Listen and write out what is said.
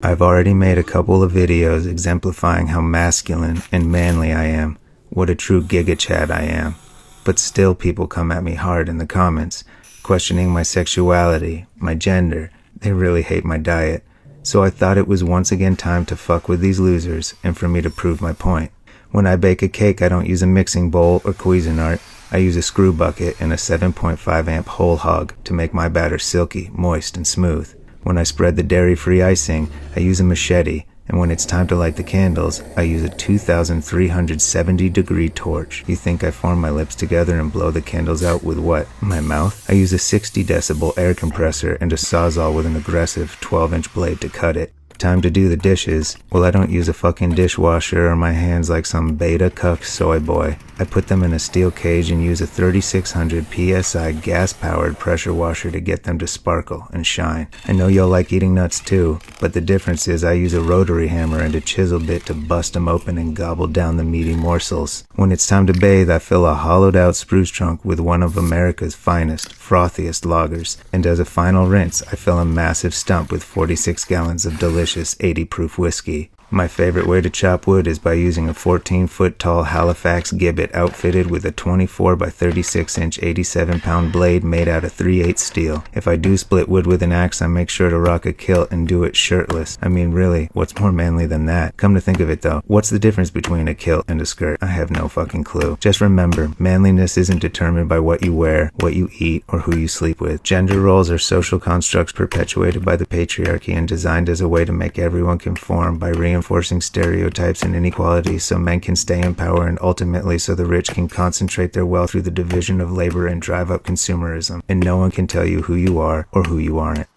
I've already made a couple of videos exemplifying how masculine and manly I am, what a true giga chad I am. But still people come at me hard in the comments, questioning my sexuality, my gender. They really hate my diet. So I thought it was once again time to fuck with these losers and for me to prove my point. When I bake a cake, I don't use a mixing bowl or Cuisinart. I use a screw bucket and a 7.5 amp whole hog to make my batter silky, moist, and smooth. When I spread the dairy-free icing, I use a machete, and when it's time to light the candles, I use a 2,370-degree torch. You think I form my lips together and blow the candles out with what? My mouth? I use a 60-decibel air compressor and a sawzall with an aggressive 12-inch blade to cut it. Time to do the dishes. Well, I don't use a fucking dishwasher or my hands like some beta cuck soy boy. I put them in a steel cage and use a 3600 PSI gas-powered pressure washer to get them to sparkle and shine. I know y'all like eating nuts too, but the difference is I use a rotary hammer and a chisel bit to bust them open and gobble down the meaty morsels. When it's time to bathe, I fill a hollowed-out spruce trunk with one of America's finest, frothiest lagers, and as a final rinse, I fill a massive stump with 46 gallons of delicious 80-proof whiskey. My favorite way to chop wood is by using a 14-foot-tall Halifax gibbet outfitted with a 24 by 36-inch 87-pound blade made out of 3/8 steel. If I do split wood with an axe, I make sure to rock a kilt and do it shirtless. I mean, really, what's more manly than that? Come to think of it though, what's the difference between a kilt and a skirt? I have no fucking clue. Just remember, manliness isn't determined by what you wear, what you eat, or who you sleep with. Gender roles are social constructs perpetuated by the patriarchy and designed as a way to make everyone conform by reinforcing stereotypes and inequalities so men can stay in power and ultimately so the rich can concentrate their wealth through the division of labor and drive up consumerism. And no one can tell you who you are or who you aren't.